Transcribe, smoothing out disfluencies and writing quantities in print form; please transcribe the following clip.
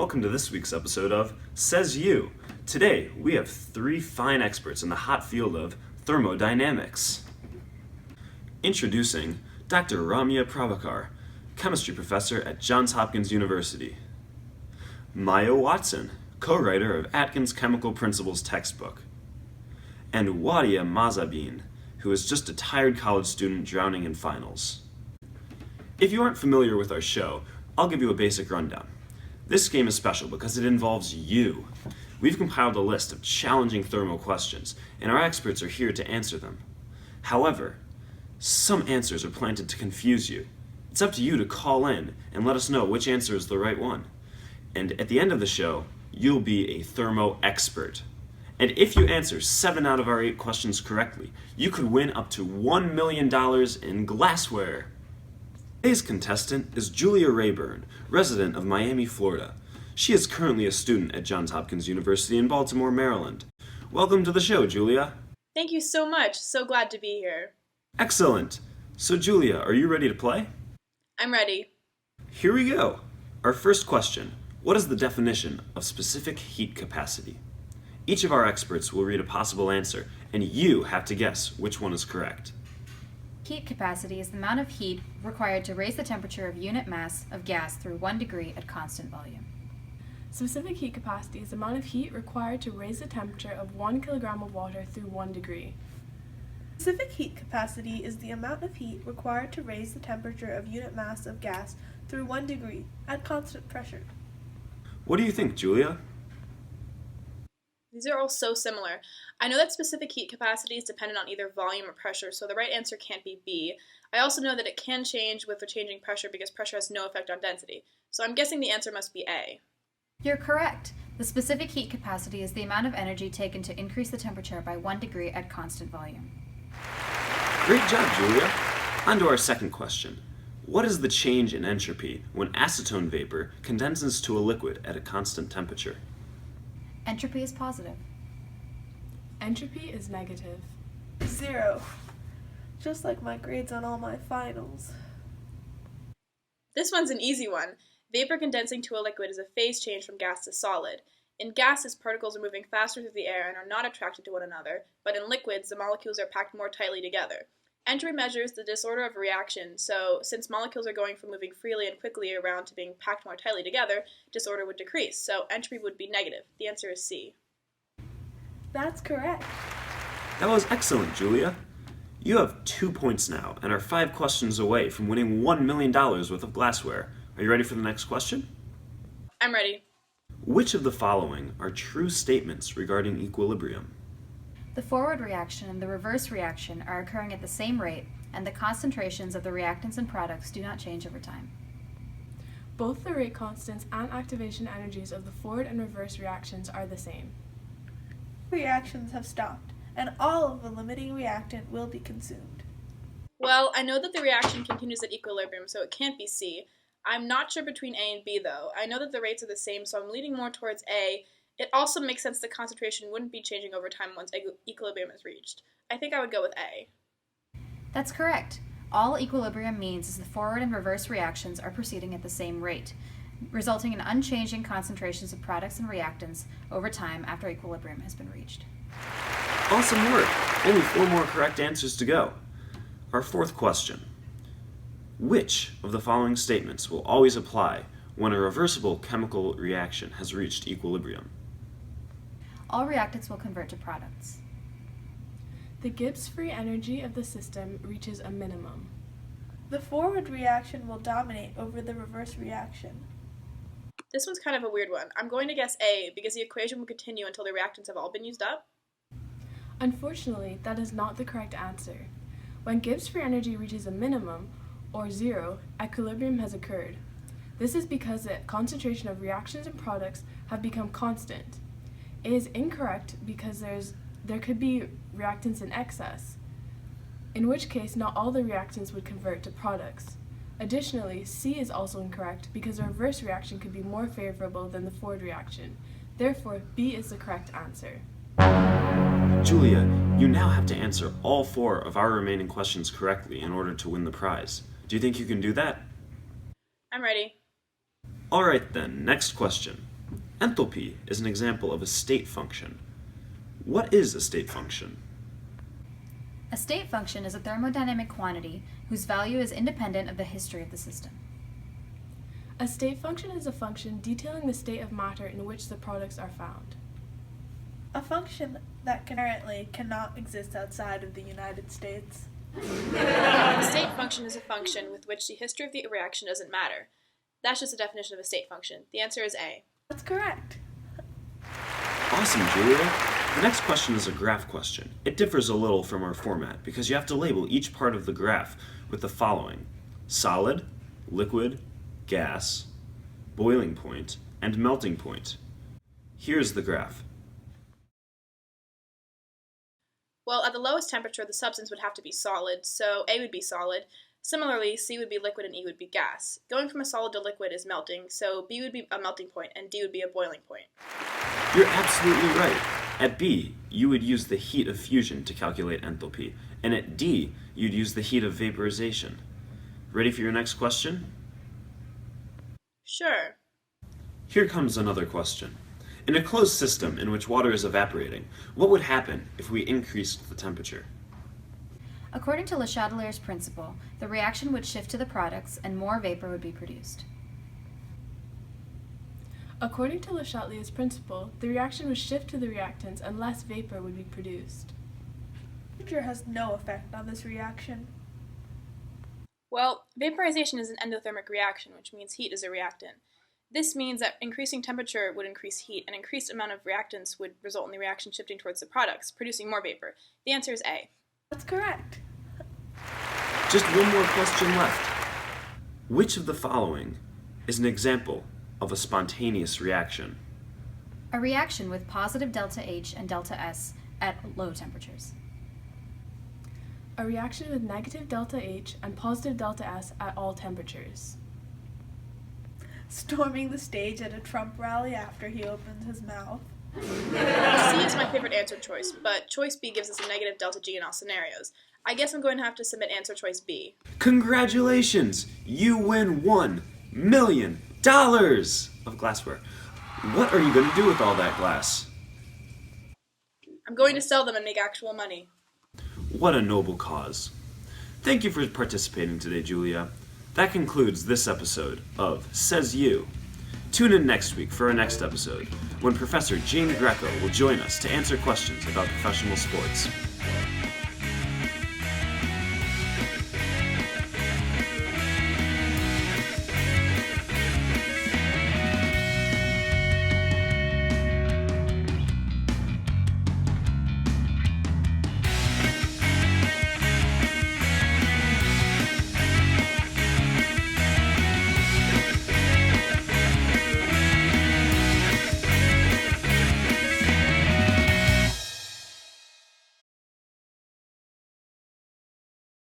welcome to this week's episode of Says You. Today, we have three fine experts in the hot field of thermodynamics. Introducing Dr. Ramya Prabhakar, chemistry professor at Johns Hopkins University. Maia Watson, co-writer of Atkins' Chemical Principles textbook. And Wadia Mahzabeen, who is just a tired college student drowning in finals. If you aren't familiar with our show, I'll give you a basic rundown. This game is special because it involves you. We've compiled a list of challenging thermal questions, and our experts are here to answer them. However, some answers are planted to confuse you. It's up to you to call in and let us know which answer is the right one. And at the end of the show, you'll be a thermo expert. And if you answer 7 out of our 8 questions correctly, you could win up to $1 million in glassware. Today's contestant is Julia Rayburn, resident of Miami, Florida. She is currently a student at Johns Hopkins University in Baltimore, Maryland. Welcome to the show, Julia. Thank you so much. So glad to be here. Excellent. So, Julia, are you ready to play? I'm ready. Here we go. Our first question. What is the definition of specific heat capacity? Each of our experts will read a possible answer, and you have to guess which one is correct. Heat capacity is the amount of heat required to raise the temperature of unit mass of gas through 1 degree at constant volume. Specific heat capacity is the amount of heat required to raise the temperature of 1 kilogram of water through 1 degree. Specific heat capacity is the amount of heat required to raise the temperature of unit mass of gas through 1 degree at constant pressure. What do you think, Julia? These are all so similar. I know that specific heat capacity is dependent on either volume or pressure, so the right answer can't be B. I also know that it can change with the changing pressure because pressure has no effect on density. So I'm guessing the answer must be A. You're correct. The specific heat capacity is the amount of energy taken to increase the temperature by 1 degree at constant volume. Great job, Julia. On to our second question. What is the change in entropy when acetone vapor condenses to a liquid at a constant temperature? Entropy is positive. Entropy is negative. 0. Just like my grades on all my finals. This one's an easy one. Vapor condensing to a liquid is a phase change from gas to solid. In gases, particles are moving faster through the air and are not attracted to one another, but in liquids, the molecules are packed more tightly together. Entropy measures the disorder of reaction, so since molecules are going from moving freely and quickly around to being packed more tightly together, disorder would decrease, so entropy would be negative. The answer is C. That's correct. That was excellent, Julia. You have 2 points now and are 5 questions away from winning $1 million worth of glassware. Are you ready for the next question? I'm ready. Which of the following are true statements regarding equilibrium? The forward reaction and the reverse reaction are occurring at the same rate, and the concentrations of the reactants and products do not change over time. Both the rate constants and activation energies of the forward and reverse reactions are the same. Reactions have stopped, and all of the limiting reactant will be consumed. Well, I know that the reaction continues at equilibrium, so it can't be C. I'm not sure between A and B, though. I know that the rates are the same, so I'm leaning more towards A. It also makes sense the concentration wouldn't be changing over time once equilibrium is reached. I think I would go with A. That's correct. All equilibrium means is the forward and reverse reactions are proceeding at the same rate, resulting in unchanging concentrations of products and reactants over time after equilibrium has been reached. Awesome work! Only 4 more correct answers to go. Our fourth question. Which of the following statements will always apply when a reversible chemical reaction has reached equilibrium? All reactants will convert to products. The Gibbs free energy of the system reaches a minimum. The forward reaction will dominate over the reverse reaction. This one's kind of a weird one. I'm going to guess A because the equation will continue until the reactants have all been used up. Unfortunately, that is not the correct answer. When Gibbs free energy reaches a minimum, or 0, equilibrium has occurred. This is because the concentration of reactions and products have become constant. It is incorrect because there could be reactants in excess, in which case not all the reactants would convert to products. Additionally, C is also incorrect because the reverse reaction could be more favorable than the forward reaction. Therefore, B is the correct answer. Julia, you now have to answer all 4 of our remaining questions correctly in order to win the prize. Do you think you can do that? I'm ready. Alright then, next question. Enthalpy is an example of a state function. What is a state function? A state function is a thermodynamic quantity whose value is independent of the history of the system. A state function is a function detailing the state of matter in which the products are found. A function that currently cannot exist outside of the United States. A state function is a function with which the history of the reaction doesn't matter. That's just a definition of a state function. The answer is A. That's correct. Awesome, Julia. The next question is a graph question. It differs a little from our format because you have to label each part of the graph with the following: solid, liquid, gas, boiling point, and melting point. Here's the graph. Well, at the lowest temperature, the substance would have to be solid, so A would be solid. Similarly, C would be liquid and E would be gas. Going from a solid to liquid is melting, so B would be a melting point and D would be a boiling point. You're absolutely right. At B, you would use the heat of fusion to calculate enthalpy, and at D, you'd use the heat of vaporization. Ready for your next question? Sure. Here comes another question. In a closed system in which water is evaporating, what would happen if we increased the temperature? According to Le Chatelier's principle, the reaction would shift to the products and more vapor would be produced. According to Le Chatelier's principle, the reaction would shift to the reactants and less vapor would be produced. Temperature has no effect on this reaction. Well, vaporization is an endothermic reaction, which means heat is a reactant. This means that increasing temperature would increase heat, and increased amount of reactants would result in the reaction shifting towards the products, producing more vapor. The answer is A. That's correct. Just one more question left. Which of the following is an example of a spontaneous reaction? A reaction with positive delta H and delta S at low temperatures. A reaction with negative delta H and positive delta S at all temperatures. Storming the stage at a Trump rally after he opens his mouth. C is my favorite answer choice, but choice B gives us a negative delta G in all scenarios. I guess I'm going to have to submit answer choice B. Congratulations! You win $1 million of glassware. What are you going to do with all that glass? I'm going to sell them and make actual money. What a noble cause. Thank you for participating today, Julia. That concludes this episode of Says You. Tune in next week for our next episode, when Professor Jane Greco will join us to answer questions about professional sports.